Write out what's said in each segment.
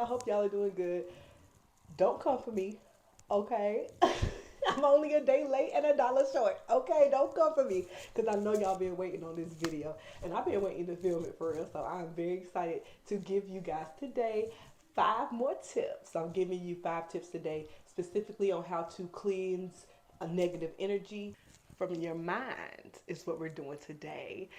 I hope y'all are doing good. Don't come for me, okay? I'm only a day late and $1 short, okay? Don't come for me because I know y'all been waiting on this video and I've been waiting to film it for real. So I'm very excited to give you guys today 5 more tips. So I'm giving you 5 tips today specifically on how to cleanse a negative energy from your mind is what we're doing today.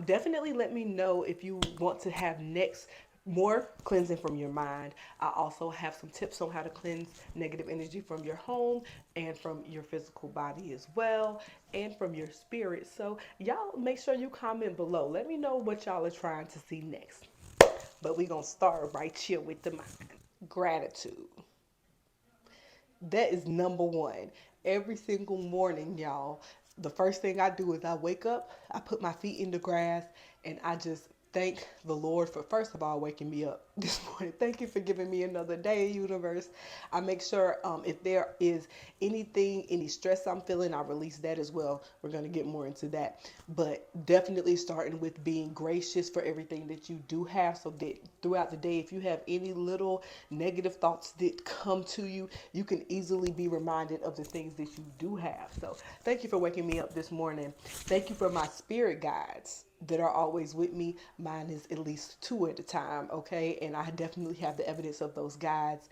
Definitely let me know if you want to have next more cleansing from your mind. I also have some tips on how to cleanse negative energy from your home and from your physical body as well and from your spirit. So y'all make sure you comment below. Let me know what y'all are trying to see next. But we're going to start right here with the mind. Gratitude. That is number one. Every single morning, y'all, the first thing I do is I wake up, I put my feet in the grass, and I just thank the Lord for, first of all, waking me up this morning. Thank you for giving me another day, universe. I make sure if there is anything, any stress I'm feeling, I release that as well. We're going to get more into that. But definitely starting with being gracious for everything that you do have so that throughout the day, if you have any little negative thoughts that come to you, you can easily be reminded of the things that you do have. So thank you for waking me up this morning. Thank you for my spirit guides that are always with me. Mine is at least 2 at a time, okay? And I definitely have the evidence of those guides.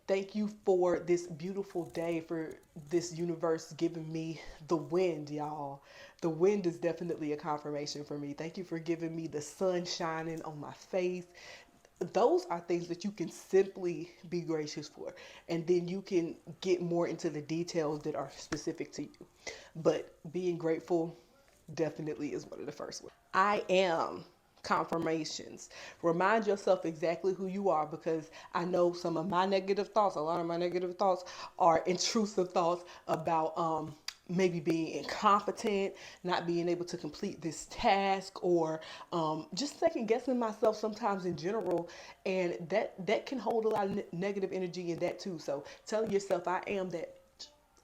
Thank you for this beautiful day, for this universe giving me the wind, y'all. The wind is definitely a confirmation for me. Thank you for giving me the sun shining on my face. Those are things that you can simply be gracious for. And then you can get more into the details that are specific to you. But being grateful definitely is one of the first ones. I am confirmations. Remind yourself exactly who you are because I know some of my negative thoughts, a lot of my negative thoughts are intrusive thoughts about maybe being incompetent, not being able to complete this task, or just second guessing myself sometimes in general, and that can hold a lot of negative energy in that too. So telling yourself I am that,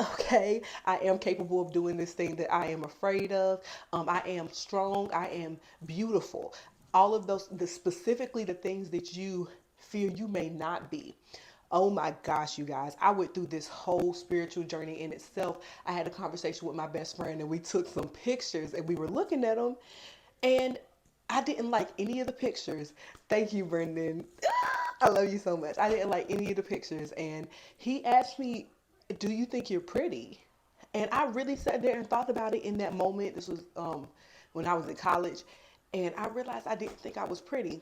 okay, I am capable of doing this thing that I am afraid of. I am strong, I am beautiful. All of those, specifically the things that you fear you may not be. Oh my gosh, you guys, I went through this whole spiritual journey in itself. I had a conversation with my best friend and we took some pictures and we were looking at them, and I didn't like any of the pictures. Thank you, Brendan. I love you so much. I didn't like any of the pictures. And he asked me, do you think you're pretty? And I really sat there and thought about it in that moment. This was when I was in college. And I realized I didn't think I was pretty.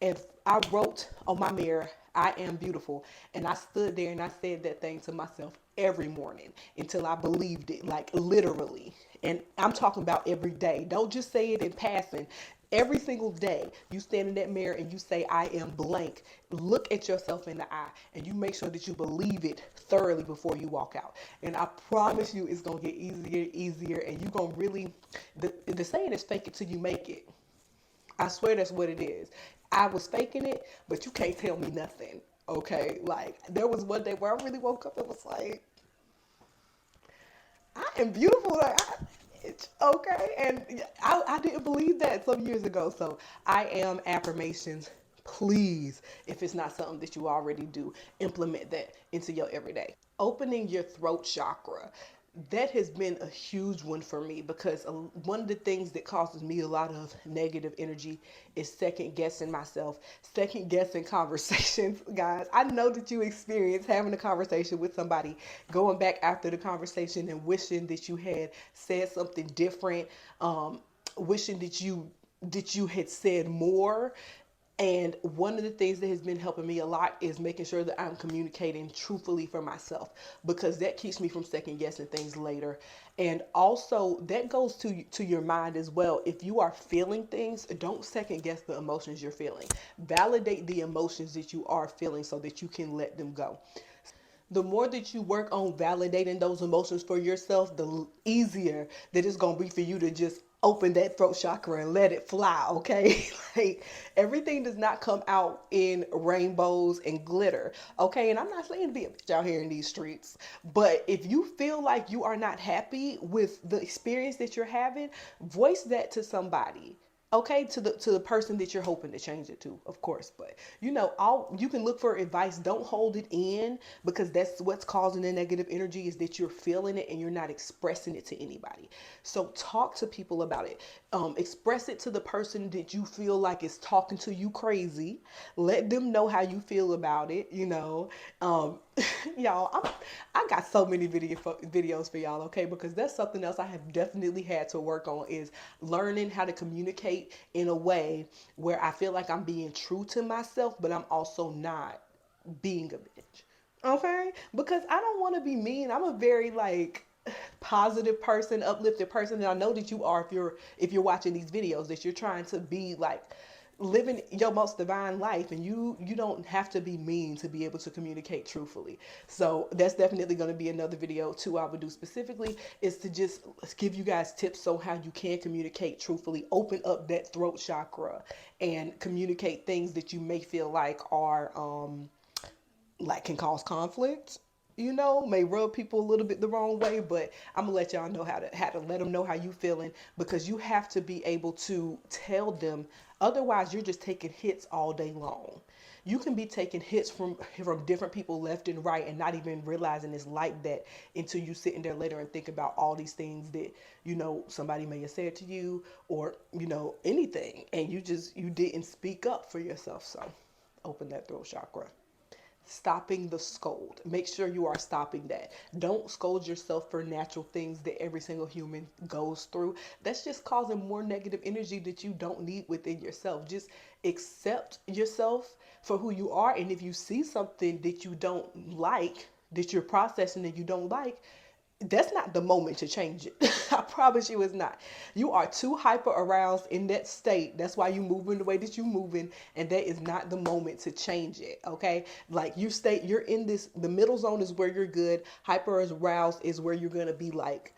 And I wrote on my mirror, I am beautiful. And I stood there and I said that thing to myself every morning until I believed it, like literally. And I'm talking about every day. Don't just say it in passing. Every single day, you stand in that mirror and you say, I am blank. Look at yourself in the eye and you make sure that you believe it thoroughly before you walk out. And I promise you, it's going to get easier and easier. And you're going to really, the saying is fake it till you make it. I swear that's what it is. I was faking it, but you can't tell me nothing. Okay, like there was one day where I really woke up and was like, I am beautiful. Like, it's okay, and I didn't believe that some years ago. So I am affirmations. Please, if it's not something that you already do, implement that into your everyday. Opening your throat chakra, that has been a huge one for me because one of the things that causes me a lot of negative energy is second guessing myself, second guessing conversations. Guys, I know that you experience having a conversation with somebody, going back after the conversation and wishing that you had said something different, wishing that you had said more. And one of the things that has been helping me a lot is making sure that I'm communicating truthfully for myself because that keeps me from second guessing things later. And also that goes to your mind as well. If you are feeling things, don't second guess the emotions you're feeling. Validate the emotions that you are feeling so that you can let them go. The more that you work on validating those emotions for yourself, the easier that it's going to be for you to just open that throat chakra and let it fly, okay? Like everything does not come out in rainbows and glitter, okay? And I'm not saying to be a bitch out here in these streets, but if you feel like you are not happy with the experience that you're having, voice that to somebody. Okay, to the person that you're hoping to change it to, of course. But all you can look for advice. Don't hold it in, because that's what's causing the negative energy, is that you're feeling it and you're not expressing it to anybody. So talk to people about it. Express it to the person that you feel like is talking to you crazy. Let them know how you feel about it. Y'all, I got so many videos for y'all, okay? Because that's something else I have definitely had to work on, is learning how to communicate in a way where I feel like I'm being true to myself, but I'm also not being a bitch. Okay? Because I don't want to be mean. I'm a very like positive person, uplifted person, and I know that you are, if you're watching these videos, that you're trying to be like living your most divine life, and you don't have to be mean to be able to communicate truthfully. So that's definitely going to be another video too I would do specifically, is to just give you guys tips on how you can communicate truthfully, open up that throat chakra, and communicate things that you may feel like are like can cause conflict, may rub people a little bit the wrong way. But I'm gonna let y'all know how to let them know how you feeling, because you have to be able to tell them. Otherwise you're just taking hits all day long. You can be taking hits from different people left and right, and not even realizing it's like that until you sitting there later and think about all these things that somebody may have said to you, or anything, and you didn't speak up for yourself. So open that throat chakra. Stopping the scold. Make sure you are stopping that. Don't scold yourself for natural things that every single human goes through. That's just causing more negative energy that you don't need within yourself. Just accept yourself for who you are. And if you see something that you don't like, that you're processing and you don't like, that's not the moment to change it. I promise you it's not. You are too hyper aroused in that state. That's why you moving the way that you moving, and that is not the moment to change it. Okay? Like you're in this, the middle zone is where you're good. Hyper aroused is where you're gonna be like,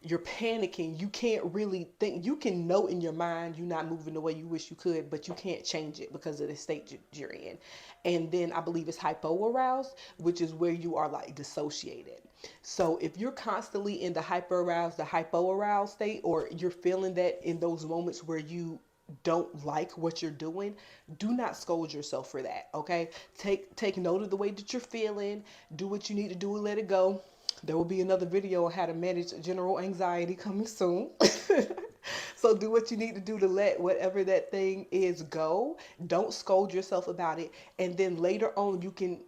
you're panicking. You can't really think. You can know in your mind you're not moving the way you wish you could, but you can't change it because of the state you're in. And then I believe it's hypo aroused, which is where you are like dissociated. So if you're constantly in the hyper aroused, the hypo aroused state, or you're feeling that in those moments where you don't like what you're doing, do not scold yourself for that. Okay? Take note of the way that you're feeling. Do what you need to do and let it go. There will be another video on how to manage general anxiety coming soon. So do what you need to do to let whatever that thing is go. Don't scold yourself about it. And then later on you can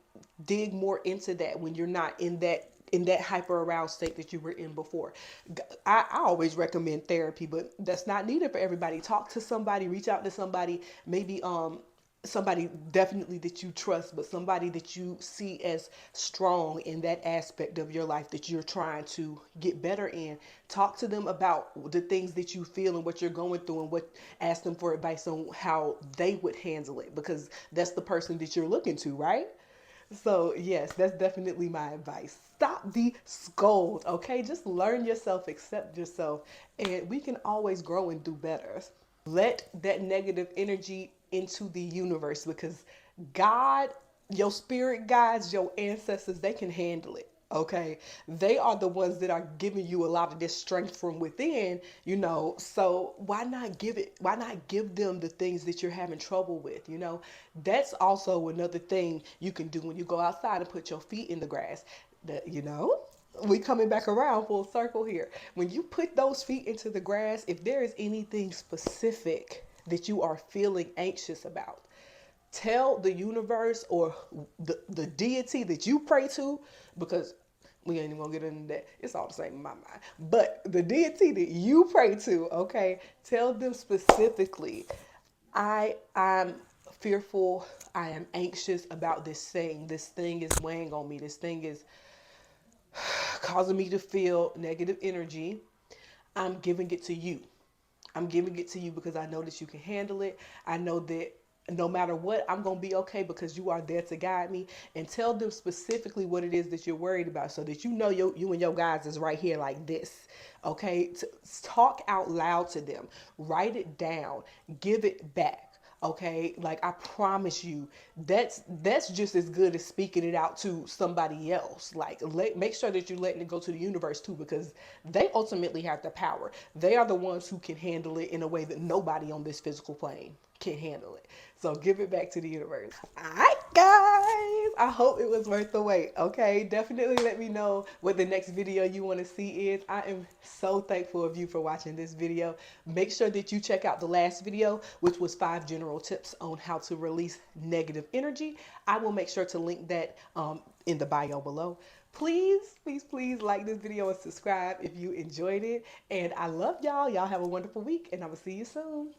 dig more into that when you're not in that hyper aroused state that you were in before. I always recommend therapy, but that's not needed for everybody. Talk to somebody, reach out to somebody, maybe somebody definitely that you trust, but somebody that you see as strong in that aspect of your life that you're trying to get better in. Talk to them about the things that you feel and what you're going through, and ask them for advice on how they would handle it, because that's the person that you're looking to, right? So, yes, that's definitely my advice. Stop the scold, okay? Just learn yourself, accept yourself, and we can always grow and do better. Let that negative energy into the universe, because God, your spirit guides, your ancestors, they can handle it. Okay, they are the ones that are giving you a lot of this strength from within. So why not give them the things that you're having trouble with? That's also another thing you can do when you go outside and put your feet in the grass. We coming back around full circle here. When you put those feet into the grass, if there is anything specific that you are feeling anxious about, tell the universe or the deity that you pray to, because we ain't even gonna get into that. It's all the same in my mind. But the deity that you pray to, okay, tell them specifically, I'm fearful, I am anxious about this thing. This thing is weighing on me. This thing is causing me to feel negative energy. I'm giving it to you. I'm giving it to you because I know that you can handle it. I know that no matter what, I'm going to be okay because you are there to guide me. And tell them specifically what it is that you're worried about, so that you and your guys is right here like this. Okay? Talk out loud to them. Write it down. Give it back. Okay, like I promise you, that's just as good as speaking it out to somebody else. Like make sure that you're letting it go to the universe too, because they ultimately have the power. They are the ones who can handle it in a way that nobody on this physical plane can handle it. So give it back to the universe. All right, guys. I hope it was worth the wait. Okay, definitely let me know what the next video you want to see is. I am so thankful of you for watching this video. Make sure that you check out the last video, which was 5 general tips on how to release negative energy. I will make sure to link that in the bio below. Please, please, please like this video and subscribe if you enjoyed it. And I love y'all. Y'all have a wonderful week, and I will see you soon.